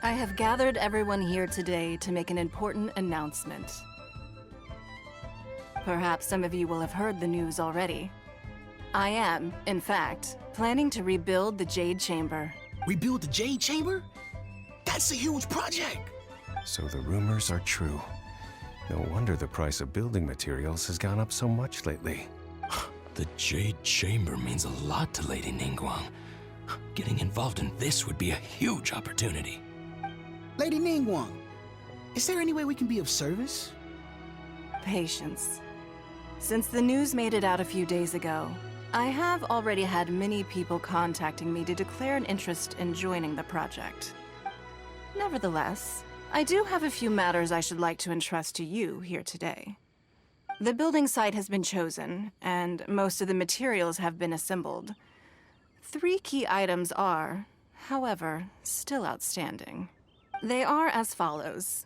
I have gathered everyone here today to make an important announcement. Perhaps some of you will have heard the news already. I am, in fact, planning to rebuild the Jade Chamber. Rebuild the Jade Chamber? That's a huge project! So the rumors are true. No wonder the price of building materials has gone up so much lately. The Jade Chamber means a lot to Lady Ningguang. Getting involved in this would be a huge opportunity. Lady Ningguang, is there any way we can be of service? Patience. Since the news made it out a few days ago, I have already had many people contacting me to declare an interest in joining the project. Nevertheless, I do have a few matters I should like to entrust to you here today. The building site has been chosen, and most of the materials have been assembled. 3 key items are, however, still outstanding. They are as follows: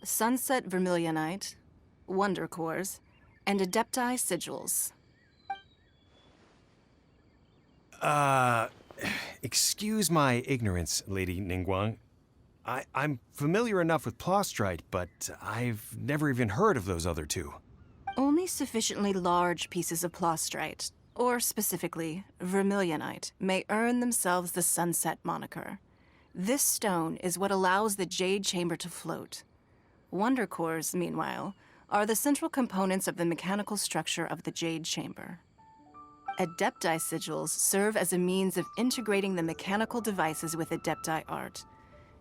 Sunset Vermilionite, Wonder Cores, and Adepti Sigils. Excuse my ignorance, Lady Ningguang. I'm familiar enough with Plostrite, but I've never even heard of those other 2. Only sufficiently large pieces of Plostrite, or specifically Vermilionite, may earn themselves the Sunset moniker. This stone is what allows the Jade Chamber to float. Wonder Cores, meanwhile, are the central components of the mechanical structure of the Jade Chamber. Adepti Sigils serve as a means of integrating the mechanical devices with Adepti art.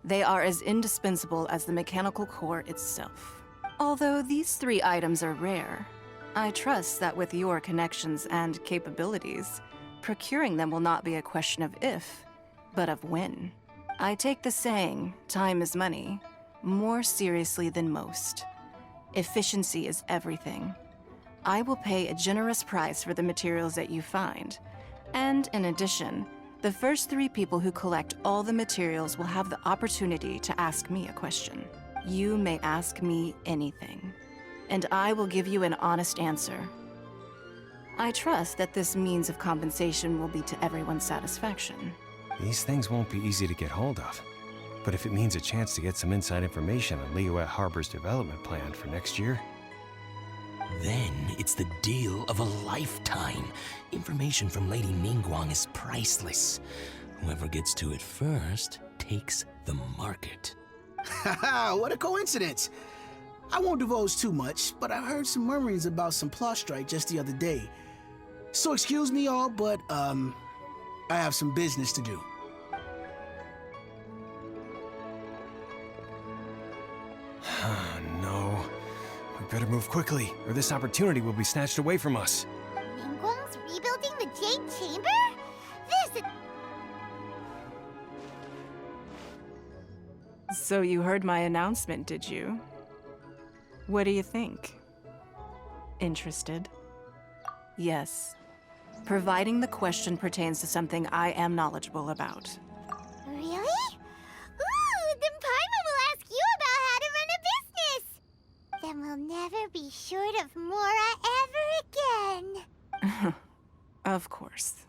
They are as indispensable as the mechanical core itself. Although these 3 items are rare, I trust that with your connections and capabilities, procuring them will not be a question of if, but of when. I take the saying, time is money, more seriously than most. Efficiency is everything. I will pay a generous price for the materials that you find. And in addition, the first 3 people who collect all the materials will have the opportunity to ask me a question. You may ask me anything, and I will give you an honest answer. I trust that this means of compensation will be to everyone's satisfaction. These things won't be easy to get hold of. But if it means a chance to get some inside information on Liyue Harbor's development plan for next year... Then it's the deal of a lifetime. Information from Lady Ningguang is priceless. Whoever gets to it first takes the market. Haha, what a coincidence! I won't divulge too much, but I heard some murmurings about some Plostrite just the other day. So excuse me all, but I have some business to do. No. We better move quickly, or this opportunity will be snatched away from us. Ningguang's rebuilding the Jade Chamber? This... So you heard my announcement, did you? What do you think? Interested? Yes. Providing the question pertains to something I am knowledgeable about. Really? Ooh, then Paimon will ask you about how to run a business! Then we'll never be short of Mora ever again. Of course.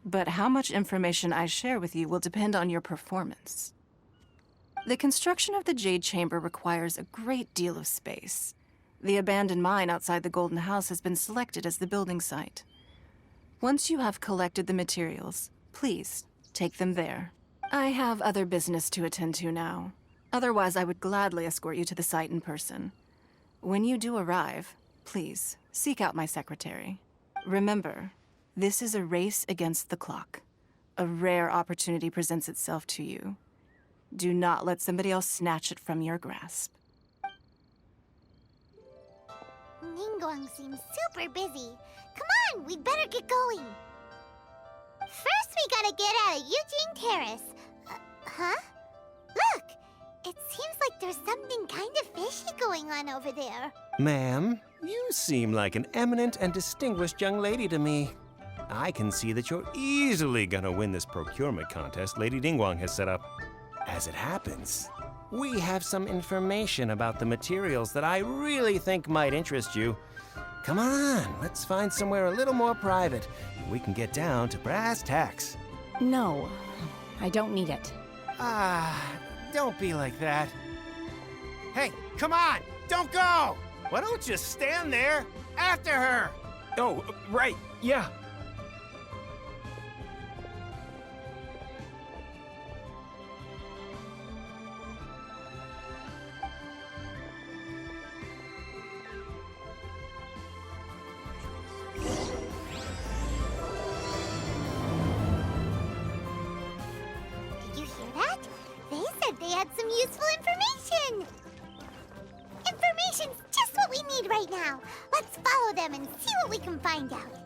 But how much information I share with you will depend on your performance. The construction of the Jade Chamber requires a great deal of space. The abandoned mine outside the Golden House has been selected as the building site. Once you have collected the materials, please take them there. I have other business to attend to now. Otherwise, I would gladly escort you to the site in person. When you do arrive, please seek out my secretary. Remember, this is a race against the clock. A rare opportunity presents itself to you. Do not let somebody else snatch it from your grasp. Ningguang seems super busy. Come on, we'd better get going. First, we gotta get out of Eugene Terrace. Huh? Look! It seems like there's something kind of fishy going on over there. Ma'am, you seem like an eminent and distinguished young lady to me. I can see that you're easily gonna win this procurement contest Lady Ningguang has set up. As it happens, we have some information about the materials that I really think might interest you. Come on, let's find somewhere a little more private, and we can get down to brass tacks. No, I don't need it. don't be like that. Hey, come on! Don't go! Why don't you stand there after her? Oh, right, yeah. Did you hear that? They said they had some useful information. Information's just what we need right now. Let's follow them and see what we can find out.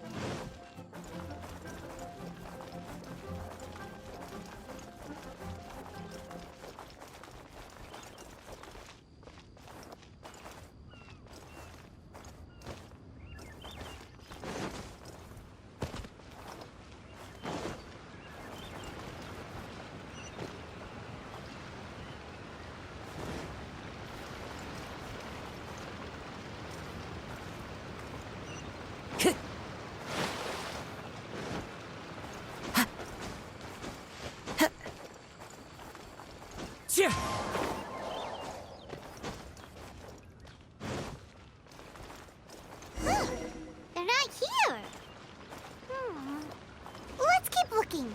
Yeah. They're not here. Let's keep looking.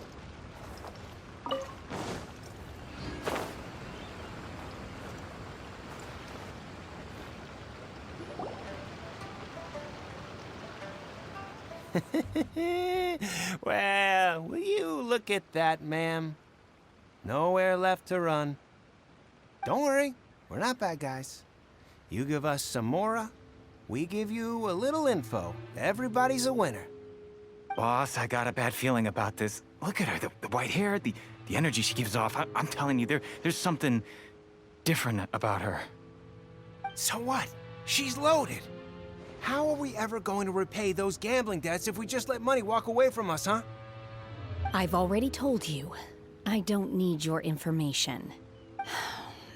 Well, will you look at that, ma'am? Nowhere left to run. Don't worry, we're not bad guys. You give us some mora, we give you a little info. Everybody's a winner. Boss, I got a bad feeling about this. Look at her, the white hair, the energy she gives off. I'm telling you, there's something different about her. So what? She's loaded. How are we ever going to repay those gambling debts if we just let money walk away from us, huh? I've already told you, I don't need your information.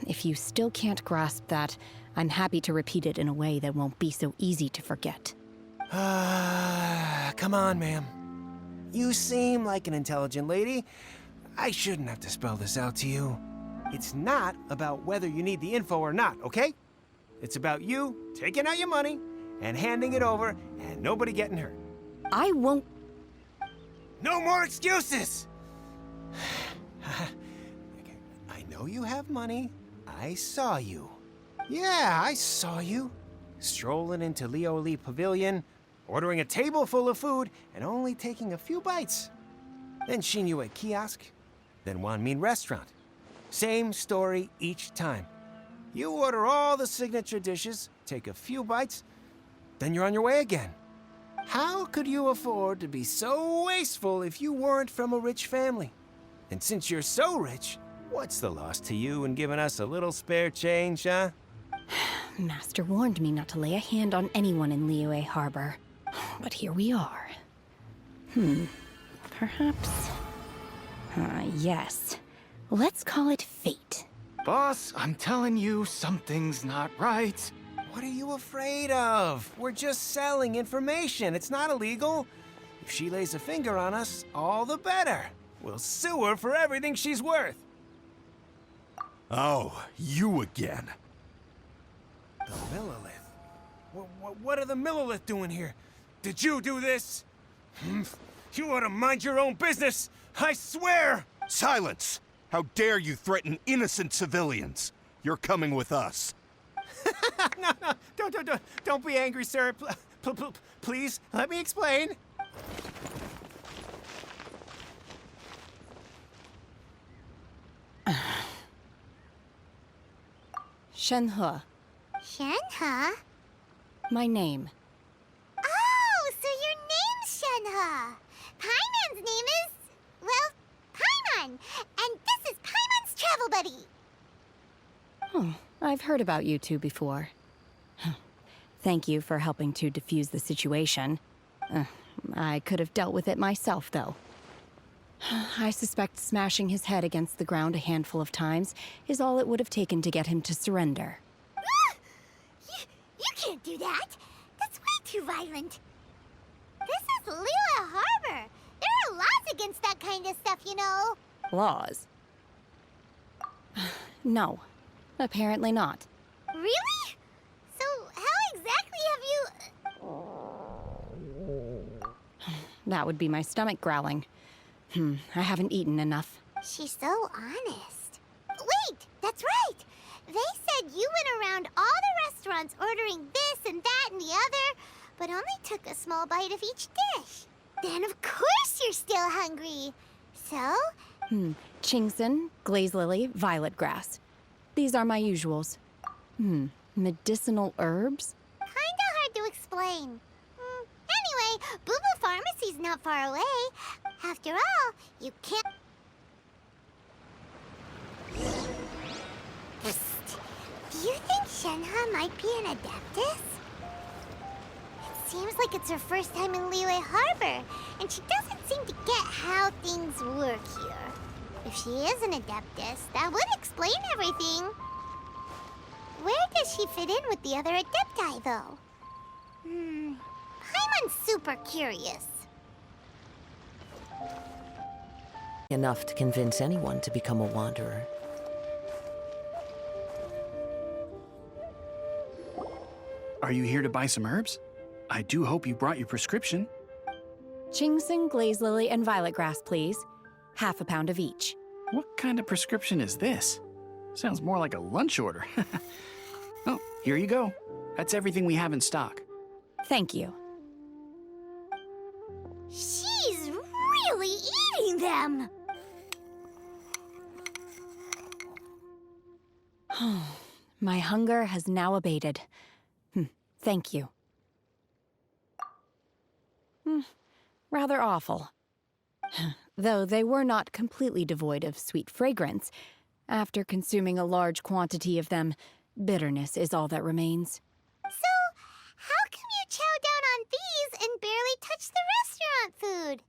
If you still can't grasp that, I'm happy to repeat it in a way that won't be so easy to forget. Come on, ma'am. You seem like an intelligent lady. I shouldn't have to spell this out to you. It's not about whether you need the info or not, okay? It's about you taking out your money and handing it over and nobody getting hurt. I won't. No more excuses! Okay, I know you have money. I saw you. Yeah, I saw you. Strolling into Leo Lee Pavilion, ordering a table full of food, and only taking a few bites. Then Shinyu at kiosk, then Wanmin restaurant. Same story each time. You order all the signature dishes, take a few bites, then you're on your way again. How could you afford to be so wasteful if you weren't from a rich family? And since you're so rich, what's the loss to you in giving us a little spare change, huh? Master warned me not to lay a hand on anyone in Liyue Harbor. But here we are. Perhaps... yes. Let's call it fate. Boss, I'm telling you, something's not right. What are you afraid of? We're just selling information. It's not illegal. If she lays a finger on us, all the better. We'll sue her for everything she's worth. Oh, you again. The Millilith? What are the Millilith doing here? Did you do this? You ought to mind your own business, I swear! Silence! How dare you threaten innocent civilians? You're coming with us. No, don't be angry, sir. Please, let me explain. Shenhe, Shenhe? my name. Oh, so your name's Shenhe. Paimon's name is, well, Paimon. And this is Paimon's travel buddy. Oh, I've heard about you two before. Thank you for helping to defuse the situation. I could have dealt with it myself, though. I suspect smashing his head against the ground a handful of times is all it would have taken to get him to surrender. You can't do that. That's way too violent. This is Liyue Harbor. There are laws against that kind of stuff, you know. Laws? No. Apparently not. Really? So, how exactly have you... That would be my stomach growling. I haven't eaten enough. She's so honest. Wait, that's right! They said you went around all the restaurants ordering this and that and the other, but only took a small bite of each dish. Then of course you're still hungry. So? Chingson, glaze lily, violet grass. These are my usuals. Medicinal herbs? Kinda hard to explain. Anyway, Boo Pharmacy's not far away. After all, you can't... Psst. Do you think Shenhe might be an Adeptus? It seems like it's her first time in Liyue Harbor, and she doesn't seem to get how things work here. If she is an Adeptus, that would explain everything. Where does she fit in with the other Adepti, though? Paimon's super curious. Enough to convince anyone to become a wanderer. Are you here to buy some herbs? I do hope you brought your prescription. Chingson, glaze lily, and violet grass, please. Half a pound of each. What kind of prescription is this? Sounds more like a lunch order. Oh, here you go. That's everything we have in stock. Thank you. She's really eating them! My hunger has now abated. Thank you. Rather awful. Though they were not completely devoid of sweet fragrance. After consuming a large quantity of them, bitterness is all that remains. So, how come you chow down on these and barely touch the restaurant food?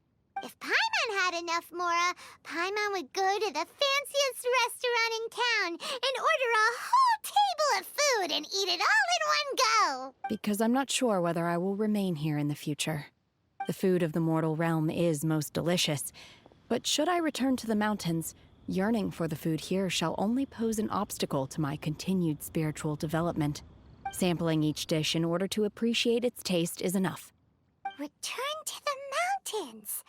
If Paimon had enough Mora, Paimon would go to the fanciest restaurant in town and order a whole table of food and eat it all in one go. Because I'm not sure whether I will remain here in the future. The food of the mortal realm is most delicious, but should I return to the mountains, yearning for the food here shall only pose an obstacle to my continued spiritual development. Sampling each dish in order to appreciate its taste is enough. Return to the mountains.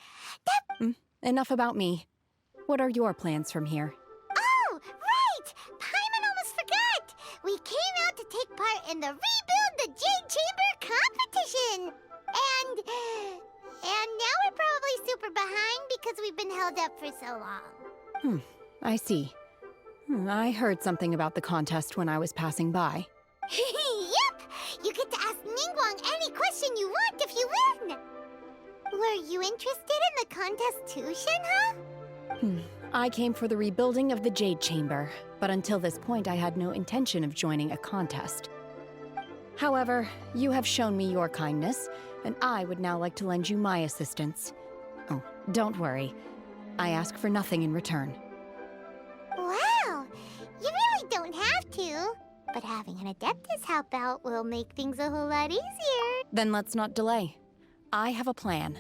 Enough about me. What are your plans from here? Oh, right! Paimon almost forgot! We came out to take part in the Rebuild the Jade Chamber competition! And now we're probably super behind because we've been held up for so long. I see. I heard something about the contest when I was passing by. Yep! You get to ask Ningguang any question you want if you win! Were you interested in the contest too, Shenhe? I came for the rebuilding of the Jade Chamber, but until this point I had no intention of joining a contest. However, you have shown me your kindness, and I would now like to lend you my assistance. Oh, don't worry. I ask for nothing in return. Wow! You really don't have to. But having an Adeptus help out will make things a whole lot easier. Then let's not delay. I have a plan.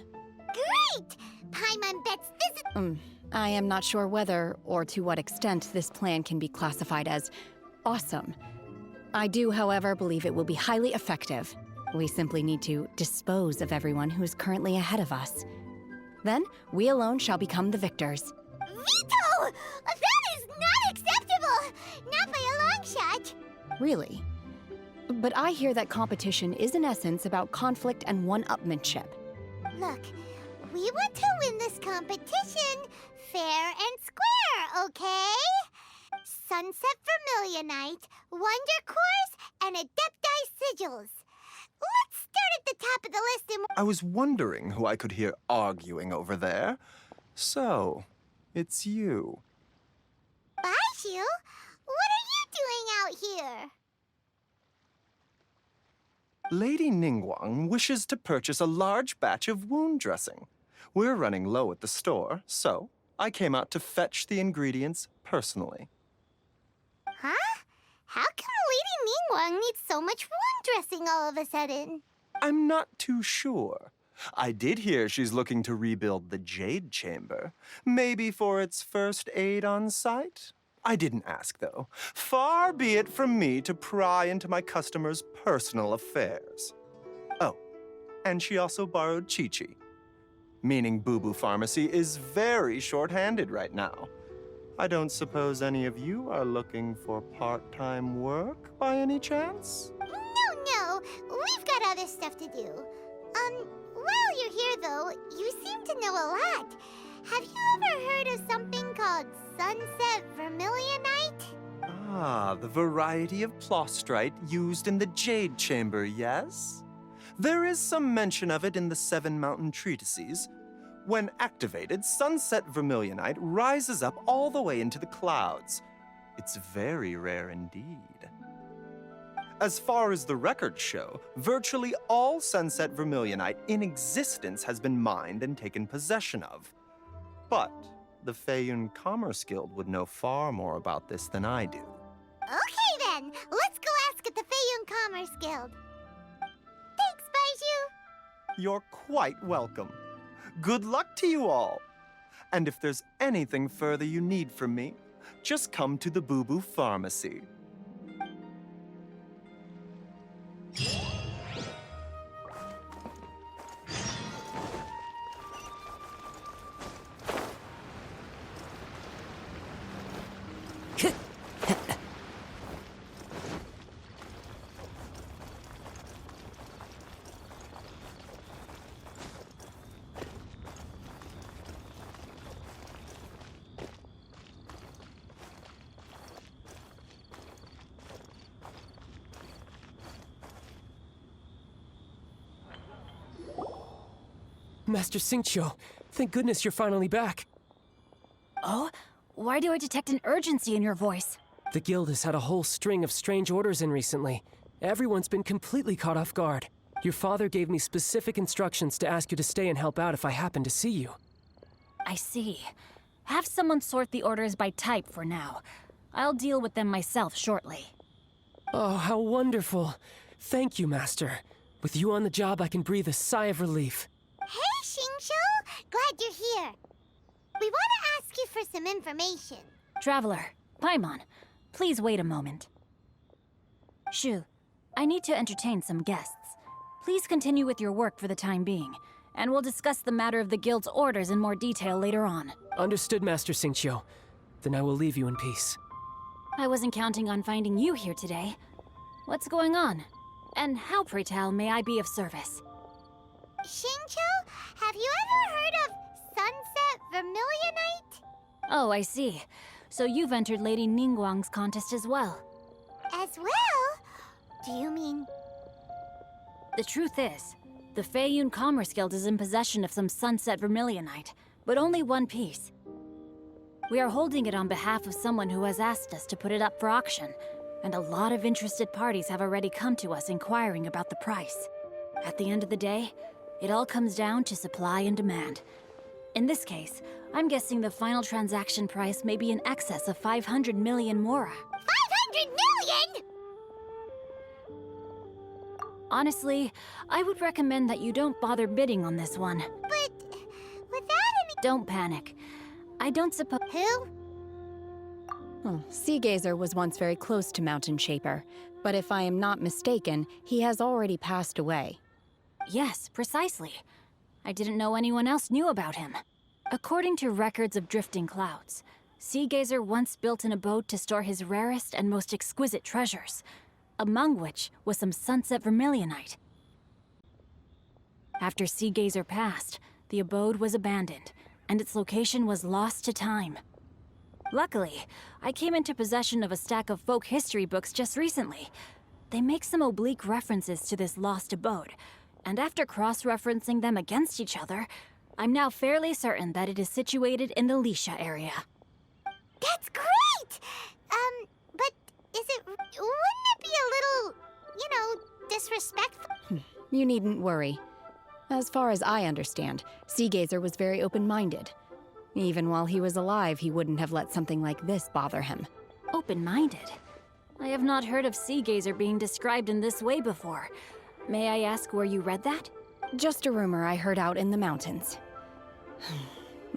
Great! Paimon bets this is... I am not sure whether or to what extent this plan can be classified as awesome. I do, however, believe it will be highly effective. We simply need to dispose of everyone who is currently ahead of us. Then, we alone shall become the victors. Veto! That is not acceptable! Not by a long shot! Really? But I hear that competition is in essence about conflict and one-upmanship. Look, we want to win this competition fair and square, okay? Sunset Vermilionite, Wonder Cores, and Adepti Sigils. Let's start at the top of the list and... I was wondering who I could hear arguing over there. So, it's you. Baishu? What are you doing out here? Lady Ningguang wishes to purchase a large batch of wound dressing. We're running low at the store, so I came out to fetch the ingredients personally. Huh? How come Lady Ningguang needs so much wound dressing all of a sudden? I'm not too sure. I did hear she's looking to rebuild the Jade Chamber. Maybe for its first aid on site? I didn't ask, though. Far be it from me to pry into my customers' personal affairs. Oh, and she also borrowed Chi-Chi, meaning Boo Boo Pharmacy is very short-handed right now. I don't suppose any of you are looking for part-time work by any chance? No, we've got other stuff to do. While you're here though, you seem to know a lot. Have you ever heard of something called Sunset Vermilionite? Ah, the variety of plostrite used in the Jade Chamber, yes? There is some mention of it in the Seven Mountain Treatises. When activated, Sunset Vermilionite rises up all the way into the clouds. It's very rare indeed. As far as the records show, virtually all Sunset Vermilionite in existence has been mined and taken possession of. But the Feiyun Commerce Guild would know far more about this than I do. Okay then, let's go ask at the Feiyun Commerce Guild. Thanks, Baiju. You're quite welcome. Good luck to you all. And if there's anything further you need from me, just come to the Boo Boo Pharmacy. Master Xingqiu, thank goodness you're finally back. Oh? Why do I detect an urgency in your voice? The guild has had a whole string of strange orders in recently. Everyone's been completely caught off guard. Your father gave me specific instructions to ask you to stay and help out if I happen to see you. I see. Have someone sort the orders by type for now. I'll deal with them myself shortly. Oh, how wonderful. Thank you, Master. With you on the job, I can breathe a sigh of relief. Hey, Xingqiu! Glad you're here. We want to ask you for some information. Traveler, Paimon, please wait a moment. Shu, I need to entertain some guests. Please continue with your work for the time being, and we'll discuss the matter of the guild's orders in more detail later on. Understood, Master Xingqiu. Then I will leave you in peace. I wasn't counting on finding you here today. What's going on? And how, pray tell, may I be of service? Xingqiu, have you ever heard of Sunset Vermilionite? Oh, I see. So you've entered Lady Ningguang's contest as well. As well? Do you mean... The truth is, the Feiyun Commerce Guild is in possession of some Sunset Vermilionite, but only one piece. We are holding it on behalf of someone who has asked us to put it up for auction, and a lot of interested parties have already come to us inquiring about the price. At the end of the day, it all comes down to supply and demand. In this case, I'm guessing the final transaction price may be in excess of 500 million mora. 500 million?! Honestly, I would recommend that you don't bother bidding on this one. But without any... Don't panic. I don't suppose... Who? Oh, Seagazer was once very close to Mountain Shaper, but if I am not mistaken, he has already passed away. Yes, precisely. I didn't know anyone else knew about him. According to records of drifting clouds, Seagazer once built an abode to store his rarest and most exquisite treasures, among which was some Sunset Vermilionite. After Seagazer passed, the abode was abandoned, and its location was lost to time. Luckily, I came into possession of a stack of folk history books just recently. They make some oblique references to this lost abode, and after cross-referencing them against each other, I'm now fairly certain that it is situated in the Lisha area. That's great! But wouldn't it be a little, disrespectful? You needn't worry. As far as I understand, Seagazer was very open-minded. Even while he was alive, he wouldn't have let something like this bother him. Open-minded? I have not heard of Seagazer being described in this way before. May I ask where you read that? Just a rumor I heard out in the mountains.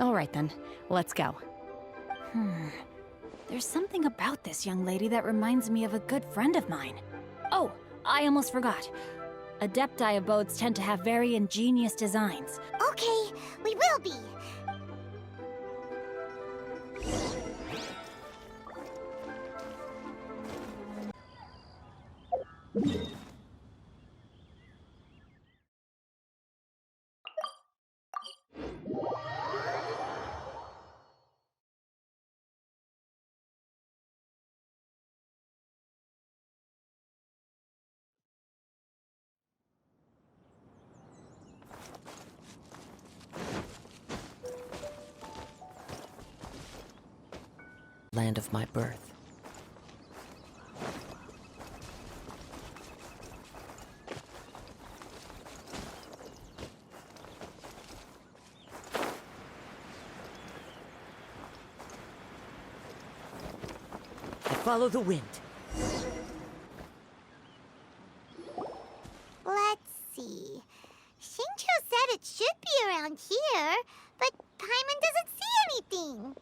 All right then, let's go. There's something about this young lady that reminds me of a good friend of mine. Oh, I almost forgot. Adepti abodes tend to have very ingenious designs. Okay, we will be. Land of my birth. I follow the wind. Let's see. Shincho said it should be around here, but Paimon doesn't see anything.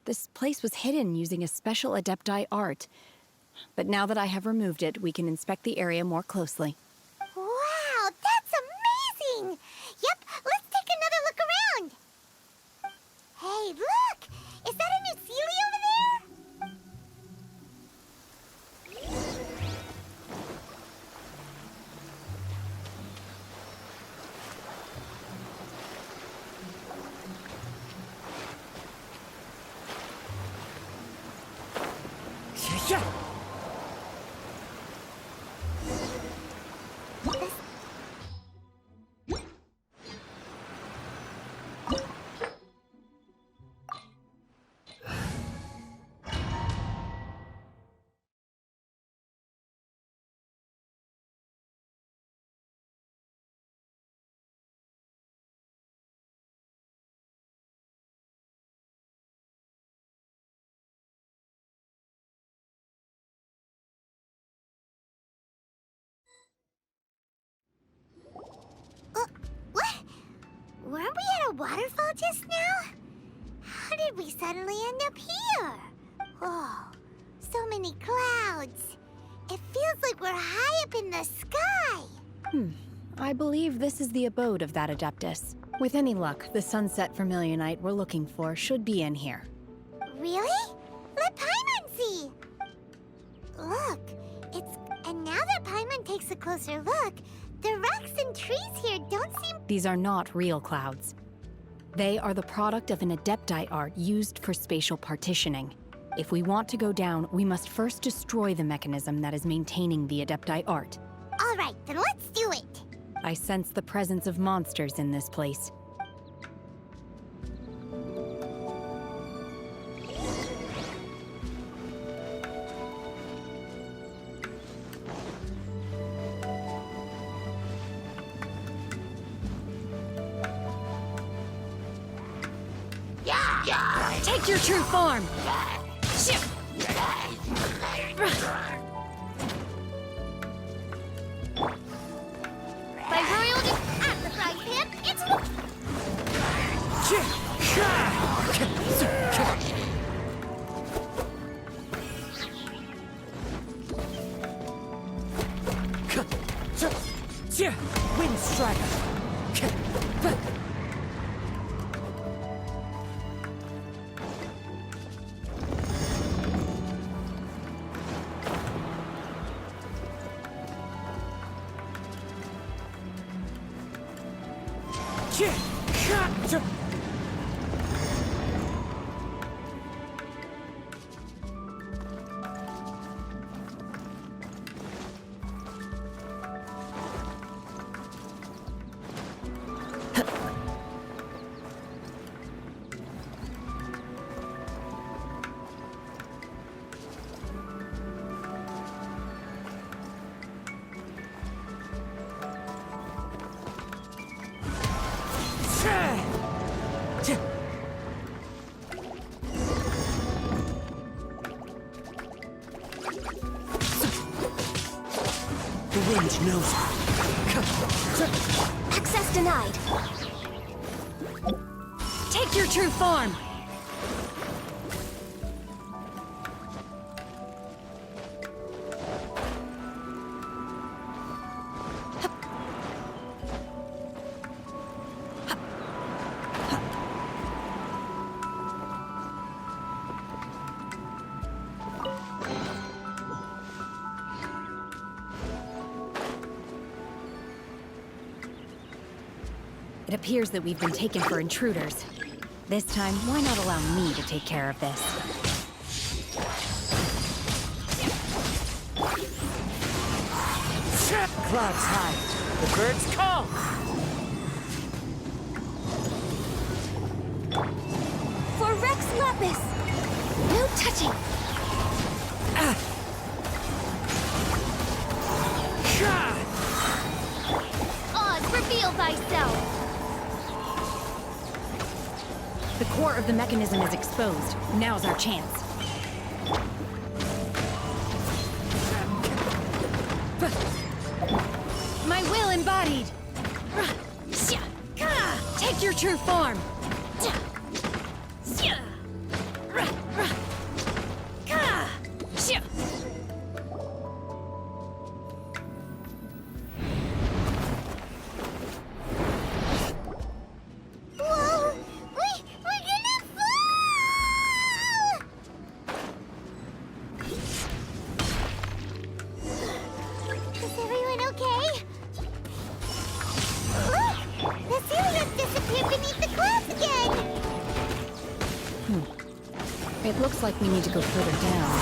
This place was hidden using a special Adepti art. But now that I have removed it, we can inspect the area more closely. Wow, that's amazing! Yep, let's take another look around. Hey, look! Is that a new Sealy over there? What? Weren't we at a waterfall just now? How did we suddenly end up here? Oh, so many clouds. It feels like we're high up in the sky. I believe this is the abode of that Adeptus. With any luck, the sunset vermilionite we're looking for should be in here. Really? Let Paimon see. Look, and now that Paimon takes a closer look, the rocks and trees here don't seem... These are not real clouds. They are the product of an Adepti art used for spatial partitioning. If we want to go down, we must first destroy the mechanism that is maintaining the Adepti art. All right, then let's do it. I sense the presence of monsters in this place. Take your true form! By royalty at the frying pan, it's... Wind Strider! wind knows Access denied. Take your true form. It appears that we've been taken for intruders. This time, why not allow me to take care of this? clouds high. The birds call. For Rex Lapis! No touching! Oz, reveal thyself! The core of the mechanism is exposed. Now's our chance. My will embodied! Take your true form! It looks like we need to go further down.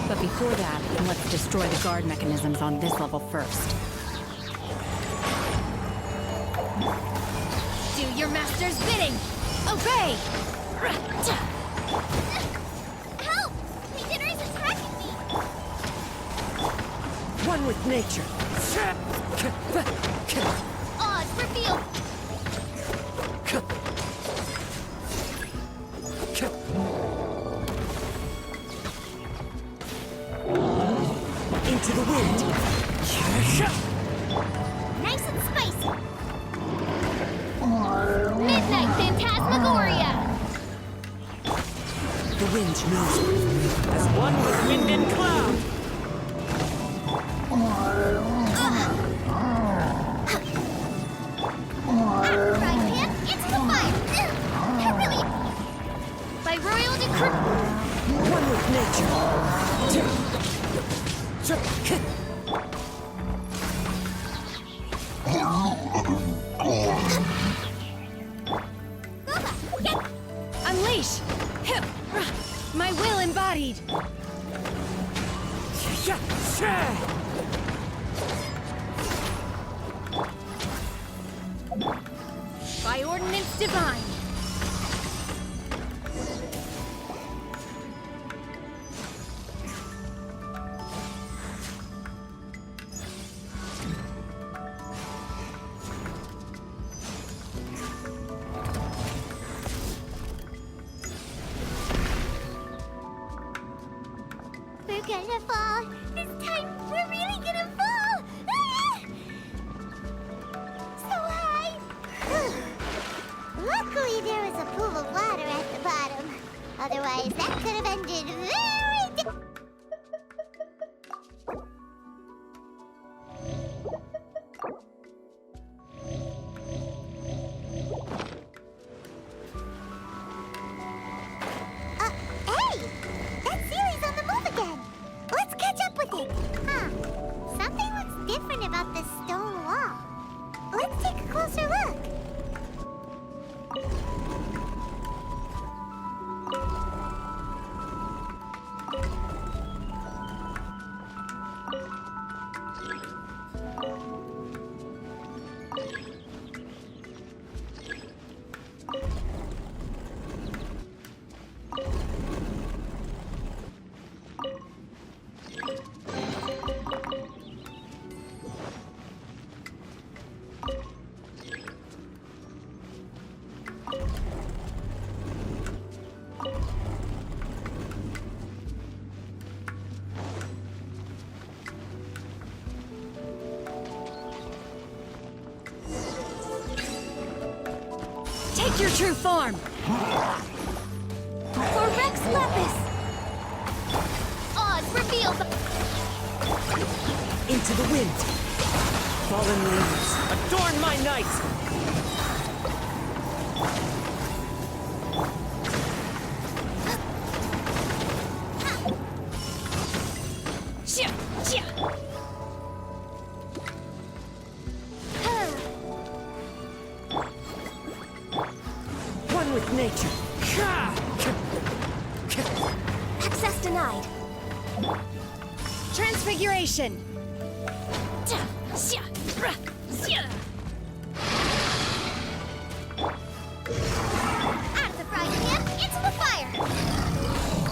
But before that, let's destroy the guard mechanisms on this level first. Do your master's bidding! Obey! Help! Legion is attacking me! One with nature. Oz, reveal! Into the wind. Nice and spicy! Midnight Phantasmagoria! The wind knows as one with wind and cloud. Right hand into the fire! That really... By royal decree... One with nature. Unleash! My will embodied! By ordinance divine! We're gonna fall. This time, we're really gonna fall. Ah! So high. Luckily, there was a pool of water at the bottom. Otherwise, that could have ended very hey! That Sealy's on the move again. Let's catch up with it. Huh. Something looks different about this stone wall. Let's take a closer look. Take your true form! For Rex Lepus! Oz reveals Into the wind! Fallen leaves, adorn my night! One with nature. access denied. Transfiguration! Out of the frying pan, into the fire!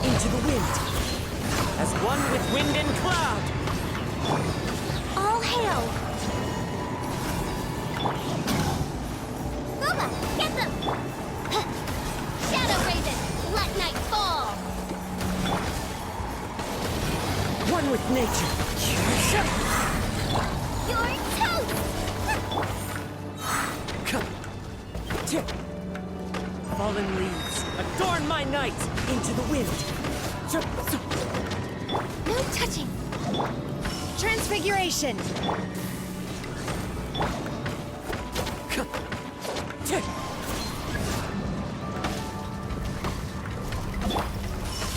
Into the wind. As one with wind and cloud. All hail! Booba, get them! Shadow Raven, let night fall! One with nature. You're toast! Fallen leaves, adorn my night. Into the wind. No touching! Transfiguration!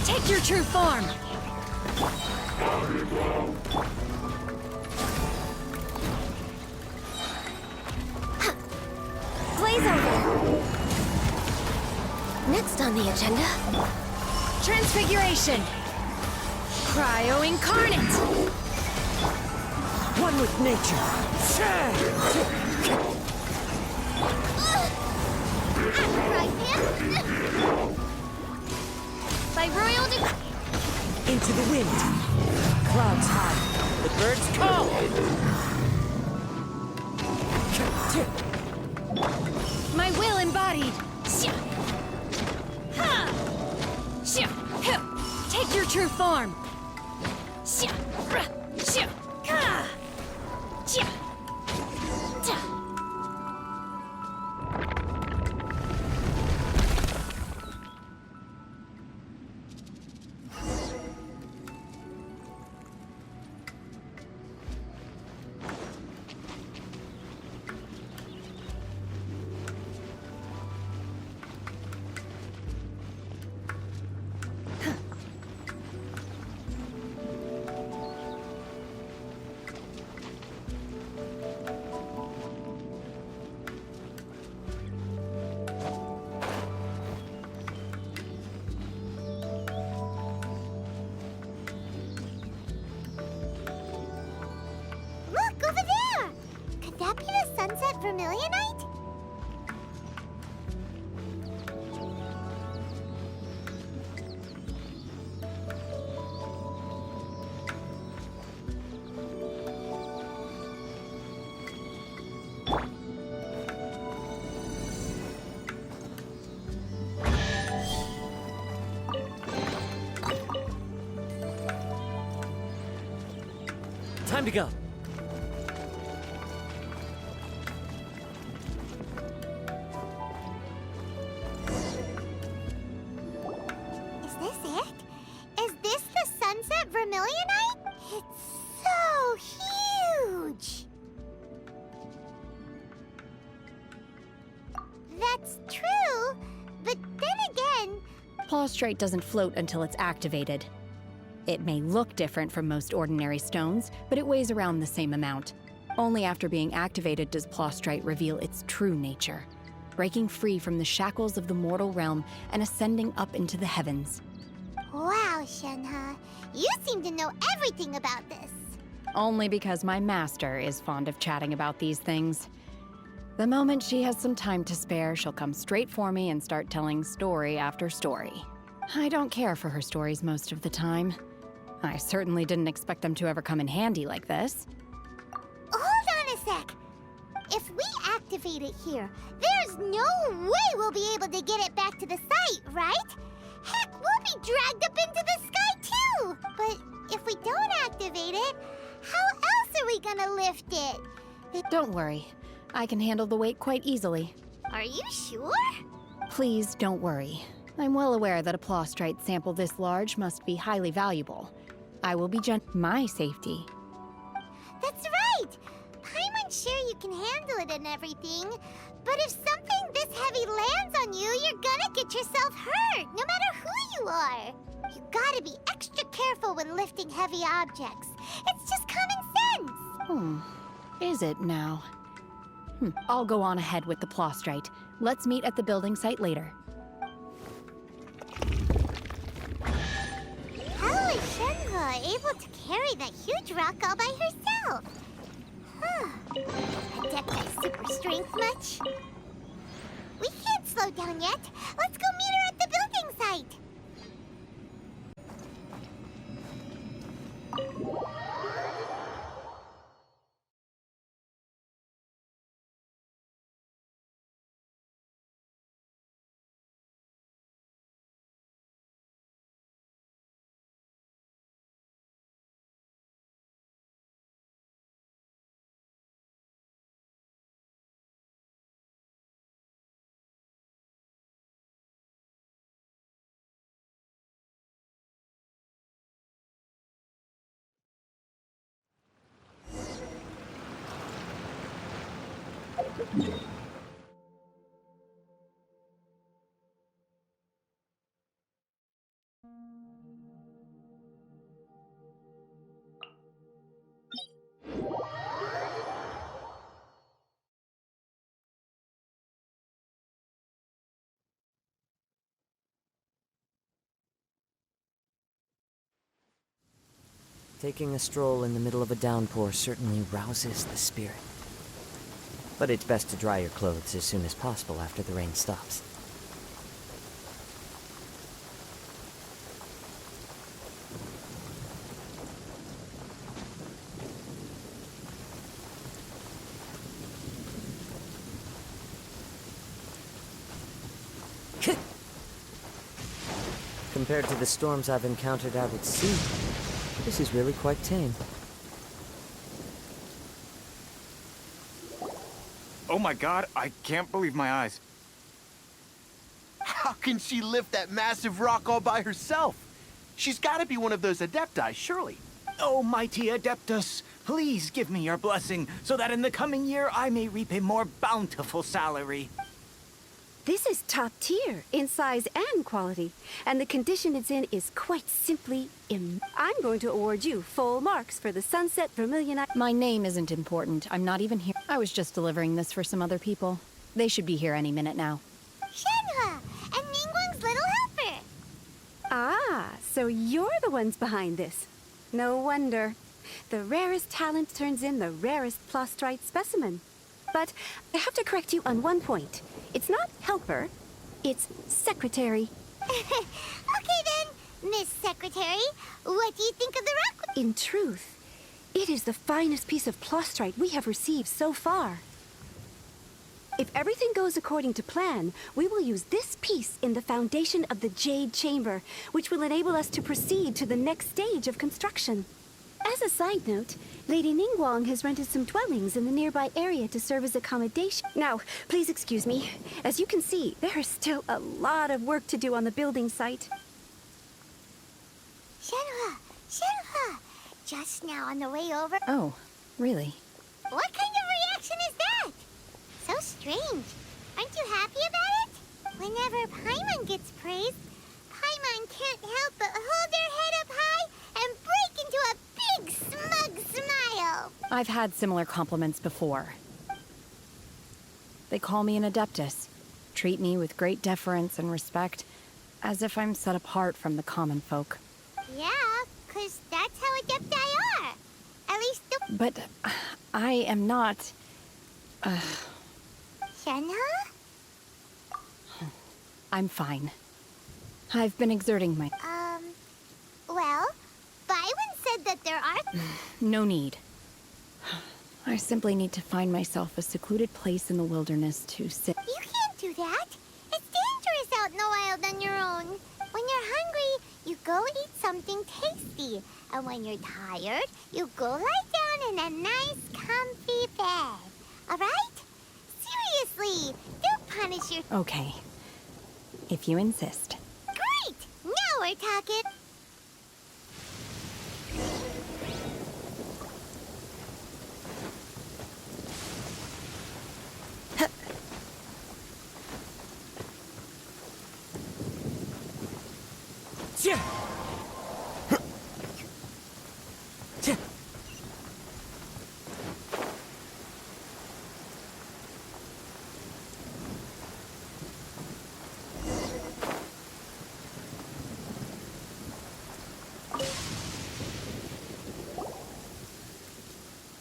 Take your true form! Blaze over! Next on the agenda... Transfiguration! Cryo Incarnate! One with nature. By royal Into the wind. Clouds high. The birds call. My will embodied! Take your true form! Look, over there! Could that be the sunset vermilionite? Time to go. Is this it? Is this the sunset vermilionite? It's so huge! That's true, but then again... Plaustrite doesn't float until it's activated. It may look different from most ordinary stones, but it weighs around the same amount. Only after being activated does Plaustrite reveal its true nature, breaking free from the shackles of the mortal realm and ascending up into the heavens. Wow, Shenhe, you seem to know everything about this. Only because my master is fond of chatting about these things. The moment she has some time to spare, she'll come straight for me and start telling story after story. I don't care for her stories most of the time. I certainly didn't expect them to ever come in handy like this. Hold on a sec. If we activate it here, there's no way we'll be able to get it back to the site, right? Heck, we'll be dragged up into the sky too! But if we don't activate it, how else are we gonna lift it? Don't worry. I can handle the weight quite easily. Are you sure? Please don't worry. I'm well aware that a plostrite sample this large must be highly valuable. I will be my safety. That's right! Paimon's sure you can handle it and everything, but if something this heavy lands on you, you're gonna get yourself hurt, no matter who you are. You gotta be extra careful when lifting heavy objects. It's just common sense. Is it now? I'll go on ahead with the plostrite. Let's meet at the building site later. How is Shenhua able to carry that huge rock all by herself? Adepti super strength much? We can't slow down yet. Let's go meet her at the building site. Taking a stroll in the middle of a downpour certainly rouses the spirit. But it's best to dry your clothes as soon as possible after the rain stops. Compared to the storms I've encountered out at sea, this is really quite tame. Oh my god, I can't believe my eyes. How can she lift that massive rock all by herself? She's gotta be one of those Adepti, surely. Oh, mighty Adeptus, please give me your blessing so that in the coming year I may reap a more bountiful salary. This is top tier in size and quality, and the condition it's in is quite simply I'm going to award you full marks for the Sunset Vermilion. My name isn't important. I'm not even here. I was just delivering this for some other people. They should be here any minute now. Shenhua and Ningguang's little helper. Ah, so you're the ones behind this. No wonder. The rarest talent turns in the rarest plostrite specimen. But I have to correct you on one point. It's not helper, it's secretary. Okay then, Miss Secretary, what do you think of the rock? In truth, it is the finest piece of plostrite we have received so far. If everything goes according to plan, we will use this piece in the foundation of the Jade Chamber, which will enable us to proceed to the next stage of construction. As a side note, Lady Ningguang has rented some dwellings in the nearby area to serve as accommodation. Now, please excuse me. As you can see, there is still a lot of work to do on the building site. Shenhua! Just now on the way over... Oh, really? What kind of reaction is that? So strange. Aren't you happy about it? Whenever Paimon gets praised, Paimon can't help but hold their head up high and break into a big smug smile. I've had similar compliments before. They call me an Adeptus, treat me with great deference and respect, as if I'm set apart from the common folk. Yeah, 'cause that's how Adepti are. At least the... But I am not... Shenhua? I'm fine. I've been exerting my... Well, Byron said that there are... No need. I simply need to find myself a secluded place in the wilderness to sit. You can't do that. It's dangerous out in the wild on your own. When you're hungry, you go eat something tasty. And when you're tired, you go lie down in a nice, comfy bed. All right? Seriously, don't punish your... Okay. if you insist. Great! Now we're talking.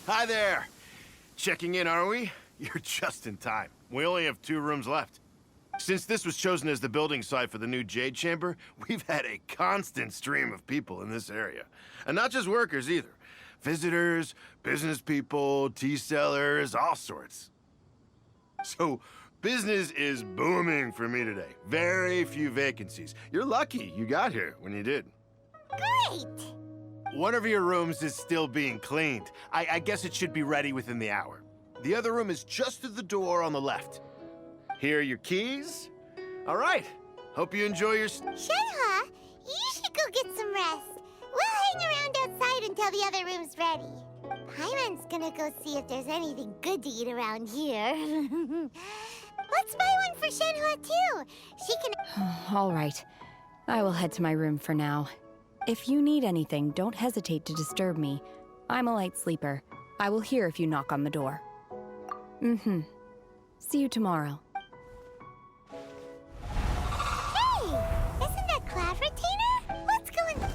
Hi there! Checking in, are we? You're just in time. We only have 2 rooms left. Since this was chosen as the building site for the new Jade Chamber, we've had a constant stream of people in this area. And not just workers, either. Visitors, business people, tea sellers, all sorts. So, business is booming for me today. Very few vacancies. You're lucky you got here when you did. Great! One of your rooms is still being cleaned. I guess it should be ready within the hour. The other room is just through the door on the left. Here are your keys. All right. Hope you enjoy your... Shenhe, you should go get some rest. We'll hang around outside until the other room's ready. Paimon's gonna go see if there's anything good to eat around here. Let's buy one for Shenhe, too. She can... All right. I will head to my room for now. If you need anything, don't hesitate to disturb me. I'm a light sleeper. I will hear if you knock on the door. See you tomorrow. Hey! Isn't that Cloud Retainer? What's going on?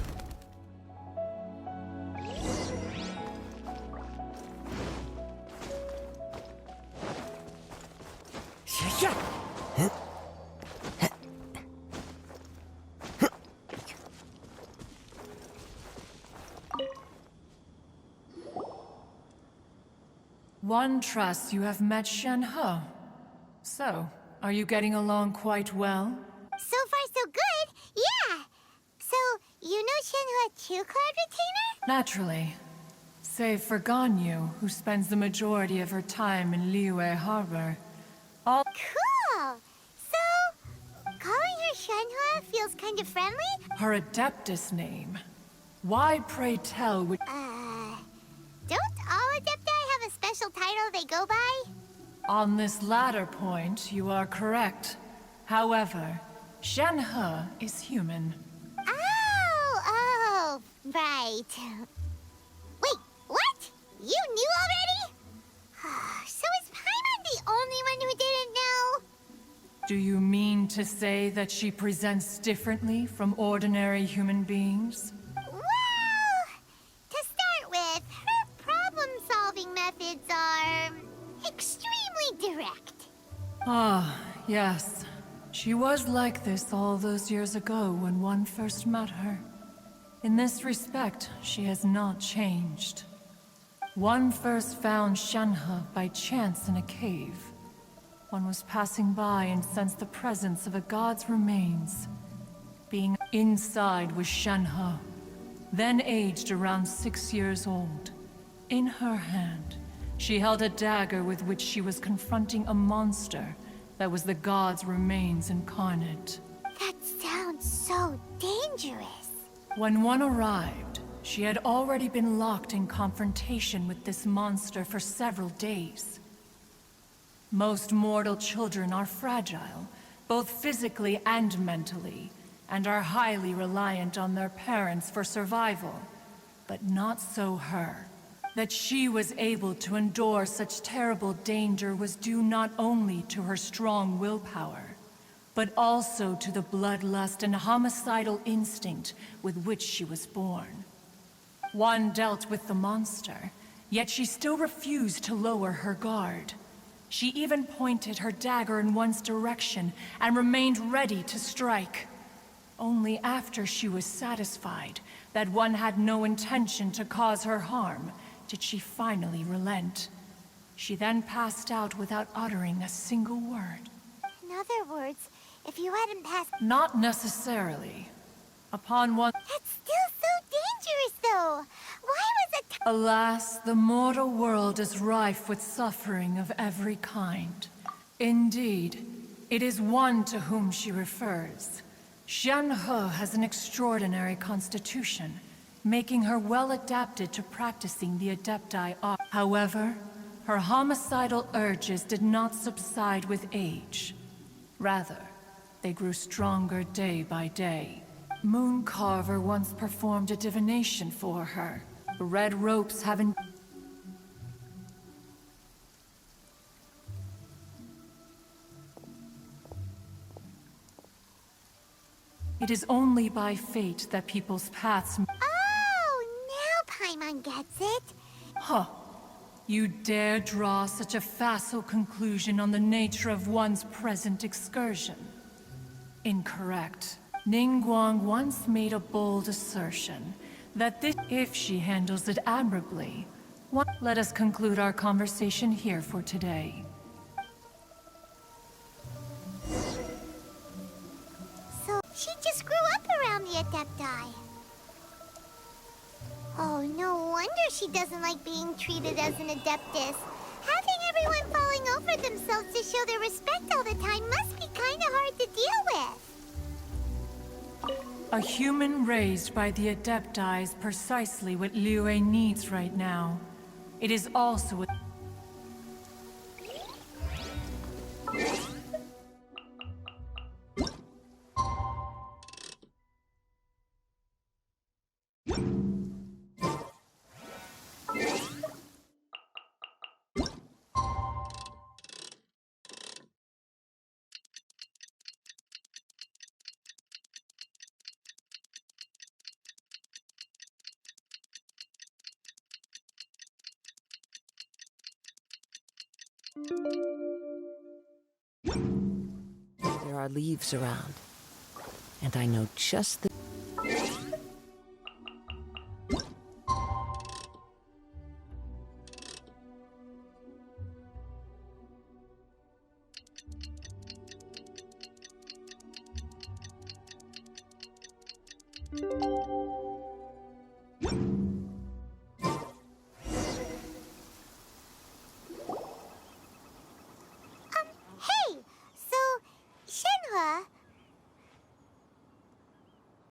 One trusts you have met Shenhe. So, are you getting along quite well? So far, so good. Yeah. So, you know Shenhe too, Cloud Retainer? Naturally. Save for Ganyu, who spends the majority of her time in Liyue Harbor. All Cool. So, calling her Shenhe feels kind of friendly? her Adeptus name. Why, pray tell, would... Don't all Adepti have a special title they go by? On this latter point, you are correct. However, Shenhe is human. Oh, right. Wait, what? You knew already? So is Paimon the only one who didn't know? Do you mean to say that she presents differently from ordinary human beings? Well, to start with, her problem-solving methods are extremely direct. Ah, yes. She was like this all those years ago when one first met her. In this respect, she has not changed. One first found Shenhe by chance in a cave. One was passing by and sensed the presence of a god's remains. Being inside was Shenhe, then aged around 6 years old. In her hand, she held a dagger with which she was confronting a monster that was the god's remains incarnate. That sounds so dangerous. When one arrived, she had already been locked in confrontation with this monster for several days. Most mortal children are fragile, both physically and mentally, and are highly reliant on their parents for survival. But not so her. That she was able to endure such terrible danger was due not only to her strong willpower, but also to the bloodlust and homicidal instinct with which she was born. One dealt with the monster, yet she still refused to lower her guard. She even pointed her dagger in one's direction and remained ready to strike. Only after she was satisfied that one had no intention to cause her harm did she finally relent. She then passed out without uttering a single word. In other words, if you hadn't passed... Not necessarily. Upon one... That's still so dangerous, though. Why was it... Alas, the mortal world is rife with suffering of every kind. Indeed, It is one to whom she refers. Xianhe has an extraordinary constitution, making her well adapted to practicing the Adepti art. However, her homicidal urges did not subside with age. Rather, they grew stronger day by day. Mooncarver once performed a divination for her. The red ropes haven't... It is only by fate that people's paths... Oh, now Paimon gets it. Huh. You dare draw such a facile conclusion on the nature of one's present excursion? Incorrect. Ningguang once made a bold assertion that this, if she handles it admirably, let us conclude our conversation here for today. So, she just grew up around the Adepti. Oh, no wonder she doesn't like being treated as an Adeptus. Having everyone falling over themselves to show their respect all the time must be kinda hard to deal with. A human raised by the Adepti is precisely what Liyue needs right now. It is also a... There are leaves around, and I know just the...